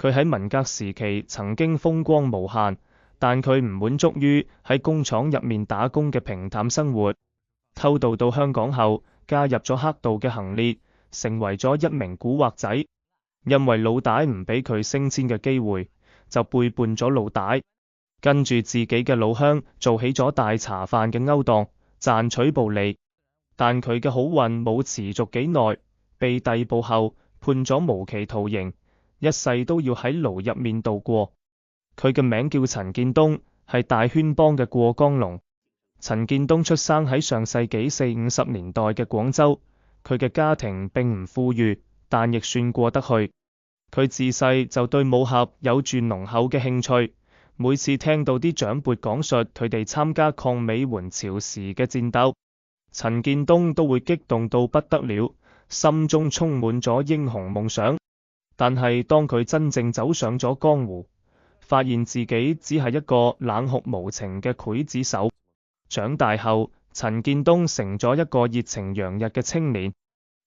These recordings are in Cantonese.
佢喺文革時期曾經風光無限，但佢唔滿足於喺工廠入面打工嘅平淡生活，偷渡到香港後加入咗黑道嘅行列，成為咗一名古惑仔。因為老大唔俾佢升遷嘅機會，就背叛咗老大，跟住自己嘅老鄉做起咗大茶飯嘅勾當，賺取暴利。但佢嘅好運冇持續幾耐，被逮捕後判咗無期徒刑，一世都要喺牢入面度過。佢嘅名叫陳建東，係大圈幫嘅過江龍。陳建東出生喺上世紀40-50年代嘅廣州，佢嘅家庭並唔富裕，但亦算過得去。佢自細就對武俠有住濃厚嘅興趣，每次聽到啲長輩講述佢哋參加抗美援朝時嘅戰鬥，陳建東都會激動到不得了，心中充滿咗英雄夢想。但係當佢真正走上咗江湖，發現自己只係一個冷酷無情嘅劊子手。長大後，陳建東成咗一個熱情洋溢嘅青年，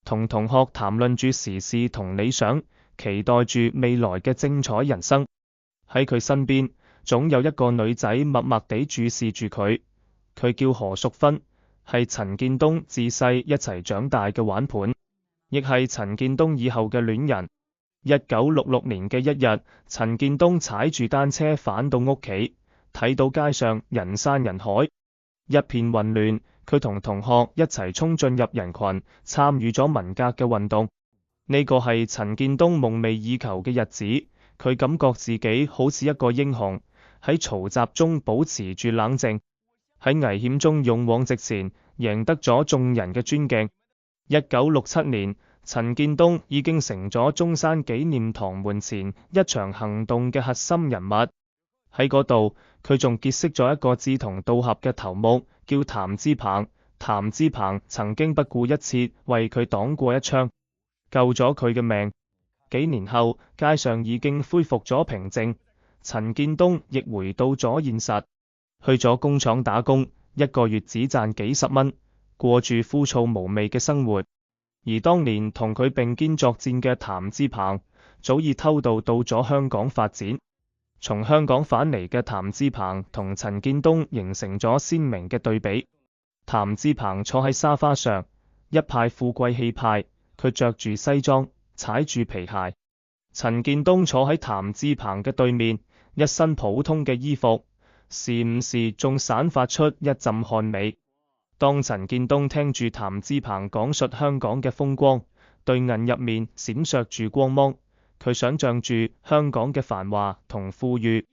同同學談論住時事同理想，期待住未來嘅精彩人生。喺佢身邊，總有一個女仔默默地注視住佢，佢叫何淑芬，係陳建東自細一齊長大嘅玩伴，亦係陳建東以後嘅戀人。1966年嘅一日，陳建東踩住單車返到屋企，睇到街上人山人海，一片混亂。佢同同學一齊衝進入人群，參與咗文革嘅運動。呢個係陳建東夢寐以求嘅日子，佢感覺自己好似一個英雄，喺嘈雜中保持住冷靜，喺危險中勇往直前，贏得咗眾人嘅尊敬。1967年，陳建東已經成咗中山紀念堂門前一場行動嘅核心人物。喺嗰度，佢仲結識咗一個志同道合嘅頭目，叫譚之鵬。譚之鵬曾經不顧一切為佢擋過一槍，救咗佢嘅命。幾年後，街上已經恢復咗平靜，陳建東亦回到咗現實，去咗工廠打工，一個月只賺幾十蚊，過住枯燥無味嘅生活。而當年同佢並肩作戰嘅譚之鵬，早已偷渡到咗香港發展。從香港返嚟嘅譚之鵬同陳建東形成咗鮮明嘅對比。譚之鵬坐喺沙發上，一派富貴氣派，佢着住西裝，踩住皮鞋。陳建東坐喺譚之鵬嘅對面，一身普通嘅衣服，時唔時仲散發出一陣汗味。當陳建東聽住譚之鵬講述香港嘅風光，對眼入面閃爍住光芒。佢想象住香港嘅繁華同富裕，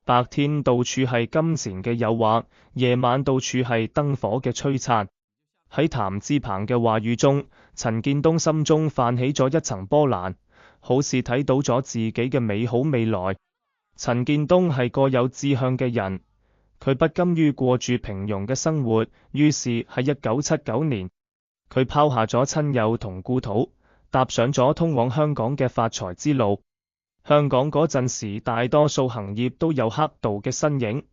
白天到處係金錢嘅誘惑，夜晚到處係燈火嘅璀璨。喺譚之鵬嘅話語中，陳建東心中泛起咗一層波瀾，好似睇到咗自己嘅美好未來。陳建東係個有志向嘅人，佢不甘於過住平庸嘅生活，於是喺1979年，佢拋下咗親友同故土，踏上咗通往香港嘅發財之路。香港嗰陣時，大多數行業都有黑道嘅身影。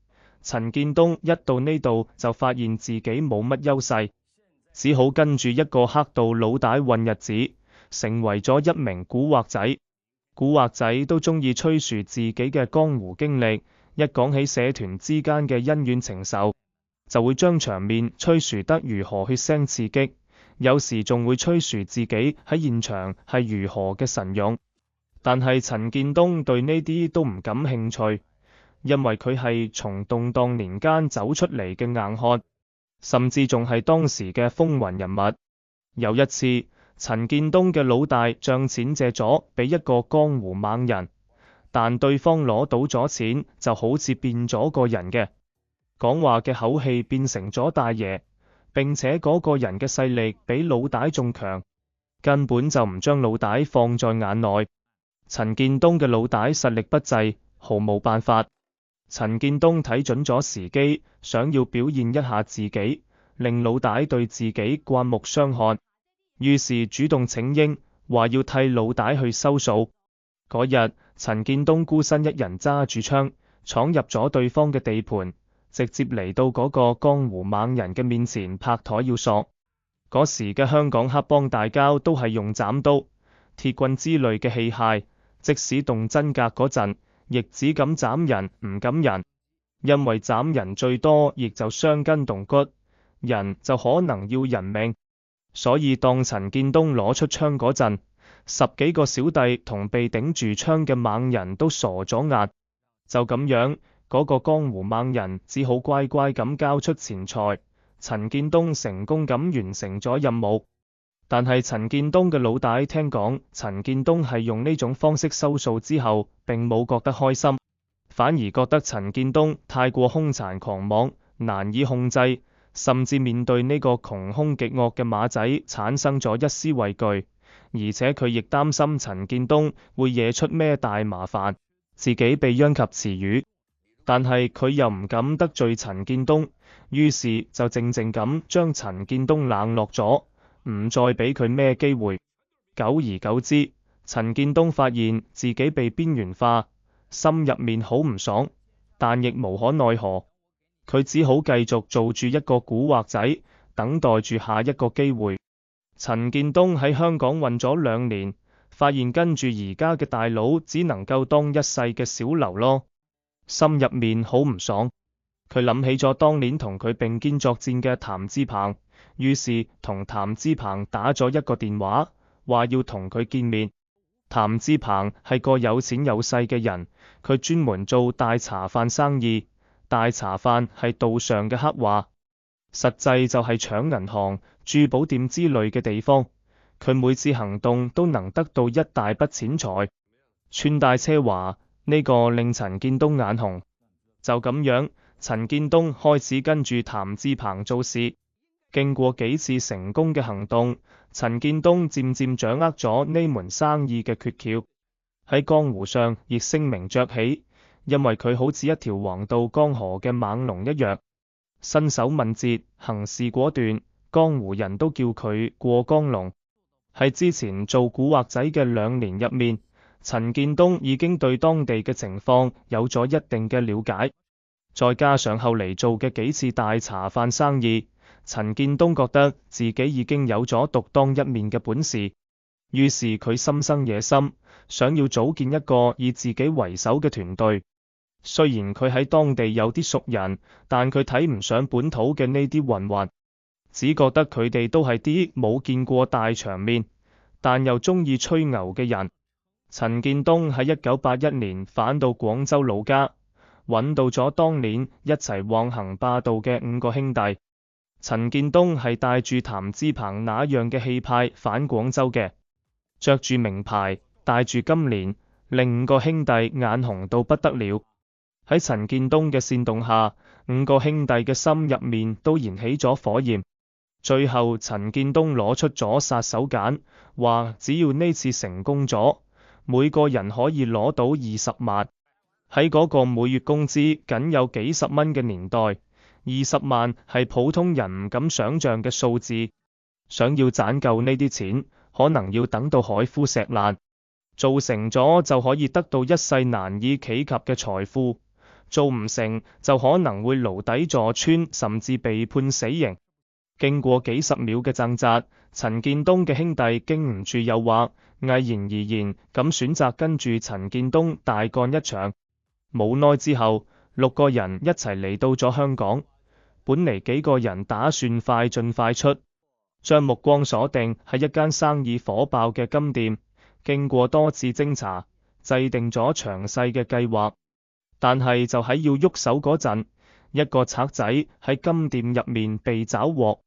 陳建東一到呢度就發現自己冇乜優勢，只好跟住一個黑道老大混日子，成為咗一名古惑仔。古惑仔都中意吹噓自己嘅江湖經歷，一講起社團之間嘅恩怨情仇，就會將場面吹噓得如何血腥刺激。有時仲會吹噓自己喺現場係如何嘅神勇。但係陳建東對呢啲都唔感興趣，因為佢係從動盪年間走出嚟嘅硬漢，甚至仲係當時嘅風雲人物。有一次，陳建東嘅老大將錢借咗俾一個江湖猛人，但對方攞到咗錢就好似變咗個人嘅，講話嘅口氣變成咗大爺，並且嗰個人嘅勢力比老大仲強，根本就唔將老大放在眼內。陳建東嘅老大實力不濟，毫無辦法。陳建東睇準咗時機，想要表現一下自己，令老大對自己刮目相看，於是主動請纓，話要替老大去收數。嗰日，陳建東孤身一人揸住槍，闖入咗對方嘅地盤，直接嚟到嗰個江湖猛人嘅面前拍台要索。嗰時嘅香港黑幫大交都係用斬刀、鐵棍之類嘅器械，即使動真格嗰陣，亦只敢斬人唔敢人，因為斬人最多亦就傷筋動骨，人就可能要人命。所以當陳建東攞出槍嗰陣，10幾個小弟同被頂住槍嘅猛人都傻咗眼。就咁樣，嗰個江湖猛人只好乖乖咁交出錢財，陳建東成功咁完成咗任務。但係陳建東嘅老大聽講，陳建東係用呢種方式收數之後，並冇覺得開心，反而覺得陳建東太過兇殘狂妄，難以控制，甚至面對呢個窮兇極惡嘅馬仔產生咗一絲畏懼，而且佢亦擔心陳建東會惹出咩大麻煩，自己被殃及池魚。但係佢又唔敢得罪陳建東，於是就靜靜咁將陳建東冷落咗，唔再俾佢咩機會。久而久之，陳建東發現自己被邊緣化，心入面好唔爽，但亦無可奈何。佢只好繼續做住一個古惑仔，等待住下一個機會。陳建東喺香港混咗2年，發現跟住而家嘅大佬只能夠當一世嘅小流咯，心入面好唔爽。佢諗起咗當年同佢並肩作戰嘅譚志鵬，於是同譚志鵬打咗一個電話，話要同佢見面。譚志鵬係個有錢有勢嘅人，佢專門做大茶飯生意，大茶飯係道上嘅黑話，實際就係搶銀行、珠寶店之類嘅地方。佢每次行動都能得到一大筆錢財，穿戴奢華，呢個令陳建東眼紅。就咁樣，陳建東開始跟住譚志鵬做事。經過幾次成功嘅行動，陳建東漸漸掌握咗呢門生意嘅訣竅，喺江湖上亦聲名鵲起，因為佢好似一條橫渡江河嘅猛龍一樣，身手敏捷，行事果斷，江湖人都叫佢過江龍。喺之前做古惑仔嘅2年入面，陳建東已經對當地嘅情況有咗一定嘅了解，再加上後嚟做嘅幾次大茶飯生意，陳建東覺得自己已經有咗獨當一面嘅本事，於是佢心生野心，想要組建一個以自己為首嘅團隊。雖然佢喺當地有啲熟人，但佢睇唔上本土嘅呢啲混混，只覺得佢哋都係啲冇見過大場面，但又中意吹牛嘅人。陳建東喺1981年返到廣州老家，揾到咗當年一齊橫行霸道嘅5個兄弟。陳建東係帶住譚志鵬那樣嘅氣派返廣州嘅，着住名牌，戴住金鏈，令5個兄弟眼紅到不得了。喺陳建東嘅煽動下，5個兄弟嘅心入面都燃起咗火焰。最後陳建東攞出咗殺手鐧，話只要呢次成功咗，每個人可以攞到20萬。喺嗰個每月工資僅有幾十蚊嘅年代，20萬係普通人唔敢想象嘅數字。想要賺夠呢啲錢，可能要等到海枯石爛，做成咗就可以得到一世難以企及嘅財富，做唔成就可能會牢底坐穿，甚至被判死刑。經過幾十秒嘅掙扎，陳建東嘅兄弟經唔住誘惑，毅然而然咁選擇跟住陳建東大幹一場。冇耐之後，6個人一齊嚟到咗香港。本嚟幾個人打算快進快出，將目光鎖定喺一間生意火爆嘅金店。經過多次偵查，制定咗詳細嘅計劃。但係就喺要喐手嗰陣，一個賊仔喺金店入面被抓獲，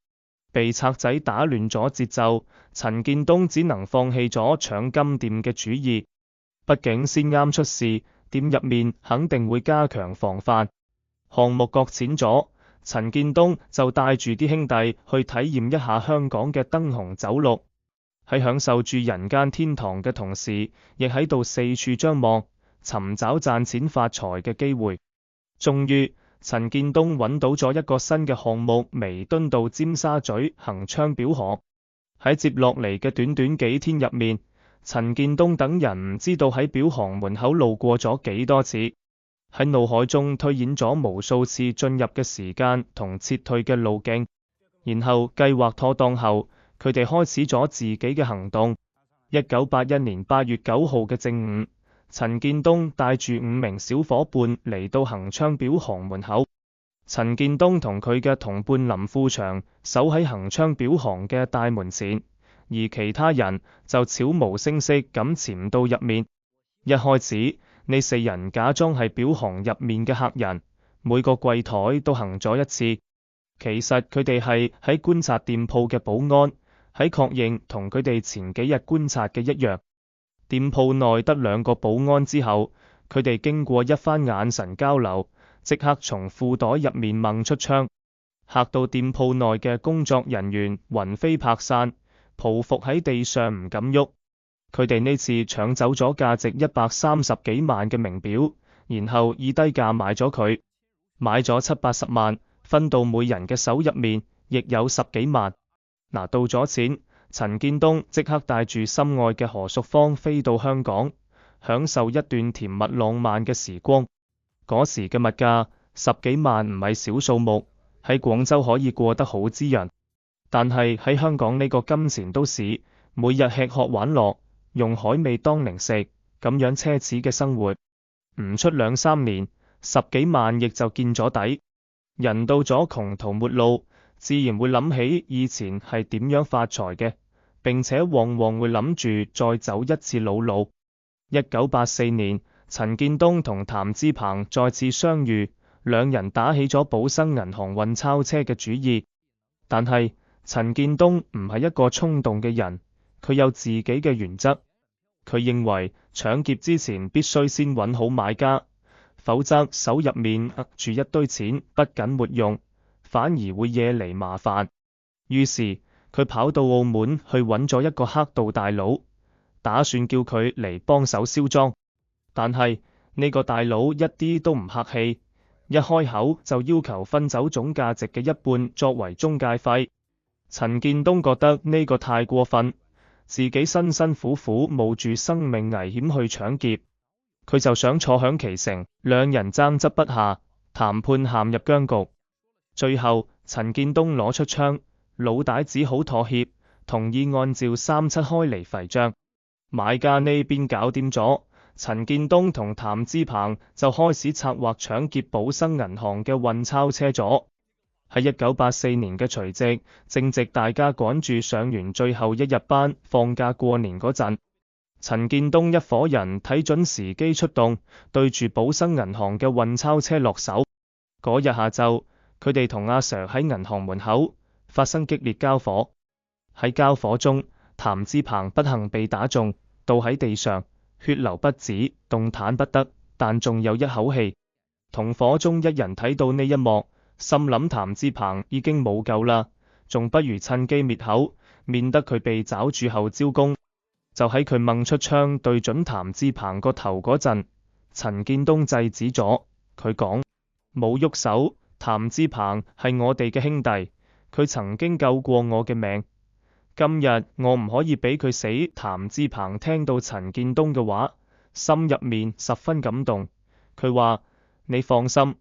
被賊仔打亂咗節奏，陳建東只能放棄咗搶金店嘅主意。畢竟先啱出事，店入面肯定會加強防範。項目擱淺咗，陳建東就帶住啲兄弟去體驗一下香港嘅燈紅酒綠，喺享受住人間天堂嘅同時，亦喺度四處張望，尋找賺錢發財嘅機會。終於，陳建東揾到咗一個新嘅項目，彌敦道尖沙咀恆昌表行。喺接落嚟嘅短短幾天入面，陳建東等人唔知道喺表行門口路過咗幾多次，喺腦海中推演咗無數次進入嘅時間同撤退嘅路徑，然後計劃妥當後，佢哋開始咗自己嘅行動。1981年8月9號嘅正午，陳建東帶住5名小伙伴嚟到恆昌表行門口。陳建東同佢嘅同伴林富祥守喺恆昌表行嘅大門前，而其他人就悄無聲息咁潛到入面。一開始，呢4人假裝係表行入面嘅客人，每個櫃台都行咗一次。其實佢哋係喺觀察店鋪嘅保安，喺確認同佢哋前幾日觀察嘅一樣。店鋪內得2個保安之後，佢哋經過一番眼神交流，即刻從褲袋入面掹出槍，嚇到店鋪內嘅工作人員魂飛魄散，匍匐喺地上唔敢喐。佢哋呢次搶走咗價值130幾萬嘅名錶，然後以低價買咗佢，買咗70-80萬，分到每人嘅手入面，亦有10幾萬。拿到咗錢，陳建東即刻帶住心愛嘅何淑芳飛到香港，享受一段甜蜜浪漫嘅時光。嗰時嘅物價10幾萬唔係小數目，喺廣州可以過得好滋潤，但係喺香港呢個金錢都市，每日吃喝玩樂，用海味當零食，咁樣奢侈嘅生活，唔出2-3年，10幾萬亦就見咗底。人到咗窮途末路，自然會諗起以前係點樣發財嘅，並且往往會諗住再走一次老路。1984年，陳建東同譚志鵬再次相遇，2人打起咗寶生銀行運鈔車嘅主意。但係陳建東唔係一個衝動嘅人，佢有自己嘅原則。佢認為搶劫之前必須先揾好買家，否則手入面握住一堆錢不僅沒用，反而會惹嚟麻煩。於是佢跑到澳門去揾咗一個黑道大佬，打算叫佢嚟幫手銷贓。但係呢個大佬一啲都唔客氣，一開口就要求分走總價值嘅1半作為中介費。陳建東覺得呢個太過分，自己辛辛苦苦冒住生命危險去搶劫，佢就想坐享其成。2人爭執不下，談判陷入僵局。最後陳建東攞出槍，老大只好妥協，同意按照37開嚟廢賬。買家呢邊搞掂咗，陳建東同譚志鵬就開始策劃搶劫寶生銀行嘅運鈔車咗。喺1984年嘅除夕，正值大家趕住上完最後一日班，放假過年嗰陣，陳建東一夥人睇準時機出動，對住寶生銀行嘅運鈔車落手。嗰日下晝，佢哋同阿 Sir 喺銀行門口發生激烈交火。喺交火中，譚志鵬不幸被打中，倒喺地上，血流不止，動彈不得，但仲有一口氣。同夥中一人睇到呢一幕，心諗譚志鵬已經冇救啦，仲不如趁機滅口，免得佢被抓住後招供。就喺佢掹出槍對準譚志鵬個頭嗰陣，陳建東制止咗佢，講冇喐手，譚志鵬係我哋嘅兄弟，佢曾經救過我嘅命，今日我唔可以俾佢死。譚志鵬聽到陳建東嘅話，心入面十分感動，佢話你放心，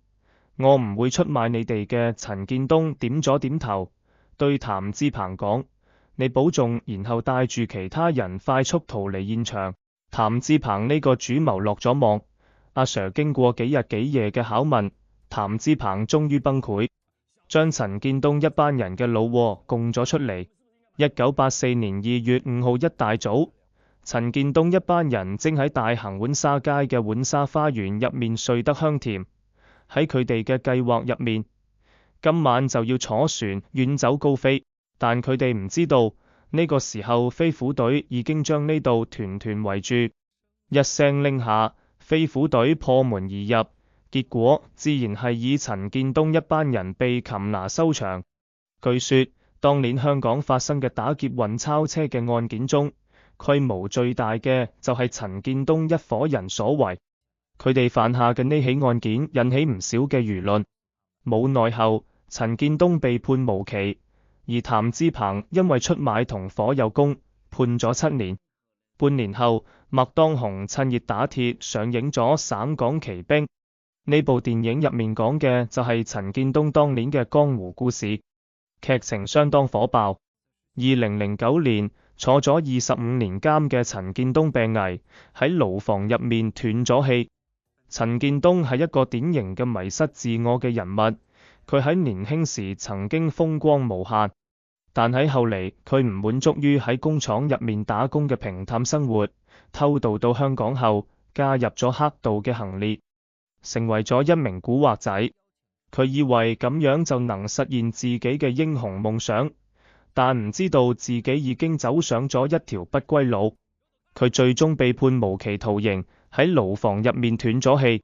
我唔會出賣你哋嘅。陳建東點咗點頭，對譚志鵬講，你保重，然後帶住其他人快速逃離現場。譚志鵬呢個主謀落咗網，阿 Sir 經過幾日幾夜嘅拷問，譚志鵬終於崩潰，將陳建東一班人嘅老窩供咗出嚟。1984年2月5號一大早，陳建東一班人正喺大行浣紗街嘅浣紗花園入面睡得香甜。喺佢哋嘅計劃入面，今晚就要坐船遠走高飛，但佢哋唔知道呢個時候飛虎隊已經將呢度團團圍住。一聲令下，飛虎隊破門而入，結果自然係以陳建東一班人被擒拿收場。據說當年香港發生嘅打劫運鈔車嘅案件中，規模最大嘅就係陳建東一伙人所為。佢哋犯下嘅呢起案件引起唔少嘅輿論。冇耐後，陳建東被判無期，而譚志鵬因為出賣同伙有功，判咗7年。半年後，麥當雄趁熱打鐵上映咗《省港奇兵》。呢部電影入面講嘅就係陳建東當年嘅江湖故事，劇情相當火爆。2009年，坐咗25年監嘅陳建東病危，喺牢房入面斷咗氣。陳建東係一個典型嘅迷失自我嘅人物，佢喺年輕時曾經風光無限，但喺後嚟佢唔滿足於喺工廠入面打工嘅平淡生活，偷渡到香港後加入咗黑道嘅行列，成為咗一名古惑仔。佢以為咁樣就能實現自己嘅英雄夢想，但唔知道自己已經走上咗一條不歸路。佢最終被判無期徒刑，喺牢房入面斷咗氣。